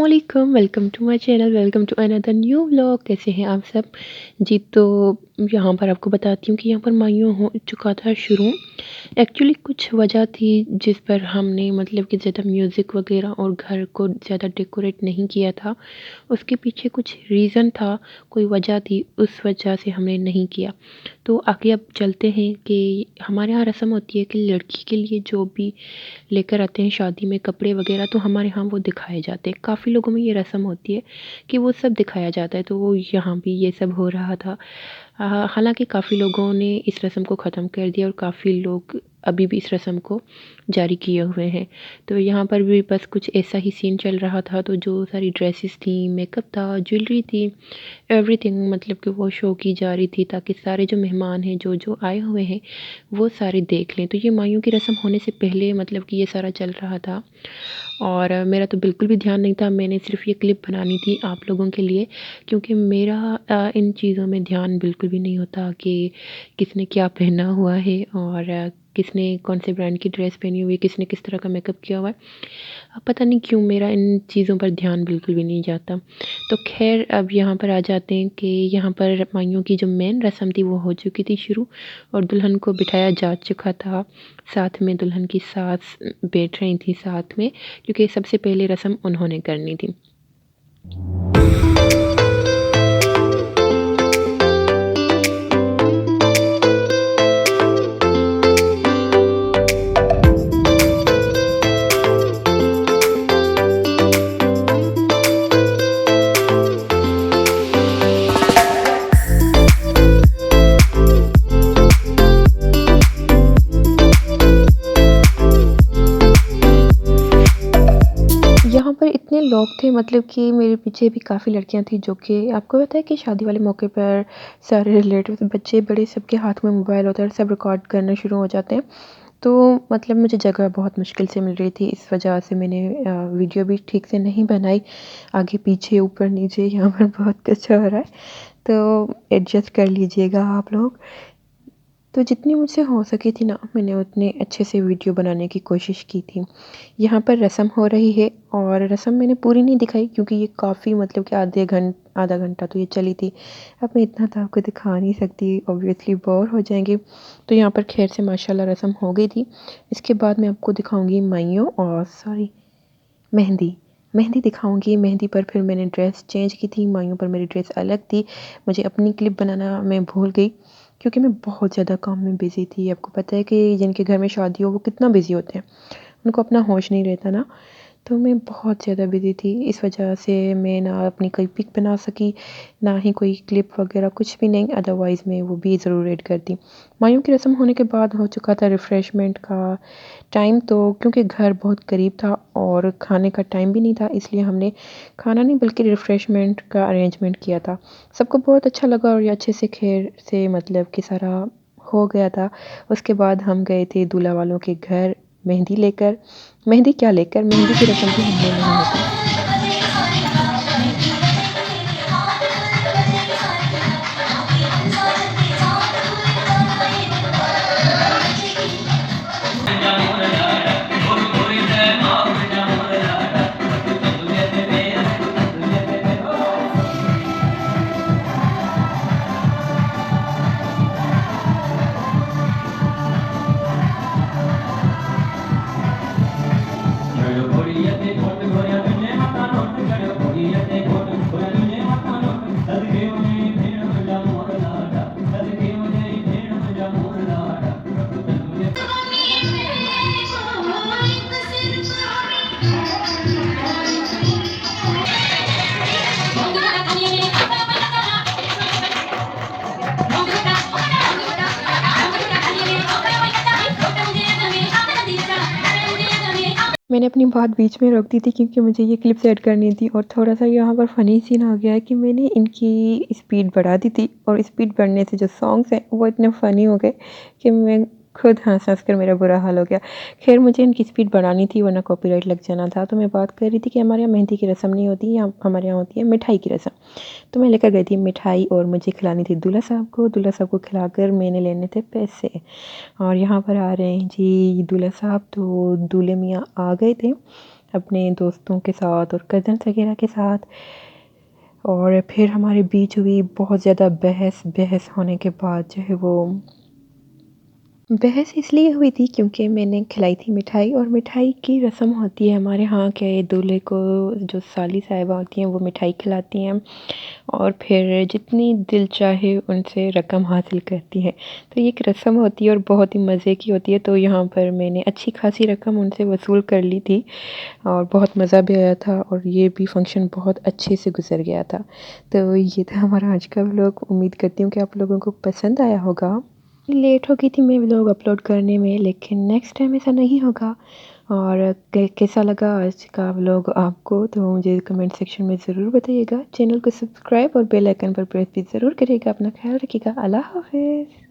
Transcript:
अस्सलामुअलैकुम, welcome to my channel, welcome to another new vlog. कैसे हैं आप सब जी। तो यहाँ पर आपको बताती हूँ कि यहाँ पर माइयो हो चुका था शुरू। एक्चुअली कुछ वजह थी जिस पर हमने मतलब कि ज़्यादा म्यूज़िक वगैरह और घर को ज़्यादा डेकोरेट नहीं किया था। उसके पीछे कुछ रीज़न था, कोई वजह थी, उस वजह से हमने नहीं किया। तो आगे अब चलते हैं कि हमारे यहाँ रस्म होती है कि लड़की के लिए जो भी लेकर आते हैं शादी में कपड़े वगैरह, तो हमारे यहाँ वो दिखाए जाते हैं। काफ़ी लोगों में ये रस्म होती है कि वो सब दिखाया जाता है, तो वो यहाँ भी ये सब हो रहा था। हालांकि काफ़ी लोगों ने इस रस्म को ख़त्म कर दिया और काफ़ी लोग अभी भी इस रस्म को जारी किए हुए हैं। तो यहाँ पर भी बस कुछ ऐसा ही सीन चल रहा था। तो जो सारी ड्रेसेस थी, मेकअप था, ज्वेलरी थी, एवरीथिंग मतलब कि वो शो की जा रही थी ताकि सारे जो मेहमान हैं, जो जो आए हुए हैं, वो सारे देख लें। तो ये माइयों की रस्म होने से पहले मतलब कि ये सारा चल रहा था और मेरा तो बिल्कुल भी ध्यान नहीं था। मैंने सिर्फ ये क्लिप बनानी थी आप लोगों के लिए, क्योंकि मेरा इन चीज़ों में ध्यान बिल्कुल भी नहीं होता कि किसने क्या पहना हुआ है और किसने कौन से ब्रांड की ड्रेस पहनी हुई है, किसने किस तरह का मेकअप किया हुआ है। अब पता नहीं क्यों मेरा इन चीज़ों पर ध्यान बिल्कुल भी नहीं जाता। तो खैर अब यहाँ पर आ जाते हैं कि यहाँ पर माइयों की जो मेन रस्म थी वो हो चुकी थी शुरू और दुल्हन को बिठाया जा चुका था। साथ में दुल्हन की सास बैठ रही थी साथ में, क्योंकि सबसे पहले रस्म उन्होंने करनी थी। यहाँ पर इतने लोग थे, मतलब कि मेरे पीछे भी काफ़ी लड़कियाँ थी, जो कि आपको पता है कि शादी वाले मौके पर सारे रिलेटिव्स, बच्चे बड़े, सबके हाथ में मोबाइल होता है और सब रिकॉर्ड करना शुरू हो जाते हैं। तो मतलब मुझे जगह बहुत मुश्किल से मिल रही थी, इस वजह से मैंने वीडियो भी ठीक से नहीं बनाई। आगे पीछे ऊपर नीचे यहाँ पर बहुत कुछ हो रहा है, तो एडजस्ट कर लीजिएगा आप लोग। तो जितनी मुझसे हो सकी थी ना, मैंने उतने अच्छे से वीडियो बनाने की कोशिश की थी। यहाँ पर रस्म हो रही है और रस्म मैंने पूरी नहीं दिखाई, क्योंकि ये काफ़ी मतलब कि आधा घंटा तो ये चली थी। अब मैं इतना तो आपको दिखा नहीं सकती, ऑब्वियसली बोर हो जाएंगे। तो यहाँ पर खैर से माशाल्लाह रस्म हो गई थी। इसके बाद मैं आपको दिखाऊंगी माइयों और सॉरी मेहंदी। मेहंदी दिखाऊंगी। मेहंदी पर फिर मैंने ड्रेस चेंज की थी, माइयों पर मेरी ड्रेस अलग थी। मुझे अपनी क्लिप बनाना मैं भूल गई, क्योंकि मैं बहुत ज़्यादा काम में बिज़ी थी। आपको पता है कि जिनके घर में शादी हो वो कितना बिज़ी होते हैं, उनको अपना होश नहीं रहता ना। तो मैं बहुत ज़्यादा बिज़ी थी, इस वजह से मैं ना अपनी कोई पिक बना सकी, ना ही कोई क्लिप वगैरह, कुछ भी नहीं। अदरवाइज़ मैं वो भी ज़रूर ऐड करती। माइयों की रस्म होने के बाद हो चुका था रिफ़्रेशमेंट का टाइम। तो क्योंकि घर बहुत करीब था और खाने का टाइम भी नहीं था, इसलिए हमने खाना नहीं बल्कि रिफ़्रेशमेंट का अरेंजमेंट किया था। सबको बहुत अच्छा लगा और ये अच्छे से खैर से मतलब कि सारा हो गया था। उसके बाद हम गए थे दूल्हा वालों के घर मेहंदी लेकर। मेहंदी क्या लेकर, मेहंदी की रस्म भी हमने नहीं होती। मैंने अपनी बात बीच में रोक दी थी, क्योंकि मुझे ये क्लिप्स ऐड करनी थी। और थोड़ा-सा यहाँ पर फ़नी सीन आ गया है कि मैंने इनकी स्पीड बढ़ा दी थी और स्पीड बढ़ने से जो सॉन्ग्स हैं वो इतने फ़नी हो गए कि मैं खुद हँस-हँस कर मेरा बुरा हाल हो गया। ख़ैर मुझे इनकी स्पीड बढ़ानी थी, वरना कॉपीराइट लग जाना था। तो मैं बात कर रही थी कि हमारे यहाँ मेहंदी की रस्म नहीं होती, यहाँ हमारे यहाँ होती है मिठाई की रस्म। तो मैं लेकर गई थी मिठाई और मुझे खिलानी थी दूल्हा साहब को। दूल्हा साहब को खिलाकर मैंने लेने थे पैसे। और यहाँ पर आ रहे हैं जी दूल्हा साहब। तो दूल्हे मियाँ आ गए थे। अपने दोस्तों के साथ और कज़न्स वगैरह के साथ। और फिर हमारे बीच हुई बहुत ज़्यादा बहस होने के बाद जो है वो बहस इसलिए हुई थी क्योंकि मैंने खिलाई थी मिठाई, और मिठाई की रस्म होती है हमारे यहाँ के दूल्हे को, जो साली साहिबा होती हैं वो मिठाई खिलाती हैं और फिर जितनी दिल चाहे उनसे रकम हासिल करती हैं। तो ये एक रस्म होती है और बहुत ही मज़े की होती है। तो यहाँ पर मैंने अच्छी खासी रकम उनसे वसूल कर ली थी और बहुत मज़ा भी आया था और ये भी फ़ंक्शन बहुत अच्छे से गुज़र गया था। तो ये था हमारा आज का व्लॉग। उम्मीद करती हूँ कि आप लोगों को पसंद आया होगा। लेट हो गई थी मैं व्लॉग अपलोड करने में, लेकिन नेक्स्ट टाइम ऐसा नहीं होगा। और कैसा लगा आज का व्लॉग आपको, तो मुझे कमेंट सेक्शन में ज़रूर बताइएगा। चैनल को सब्सक्राइब और बेल आइकन पर प्रेस भी ज़रूर करिएगा। अपना ख्याल रखिएगा। अल्लाह हाफ़िज़।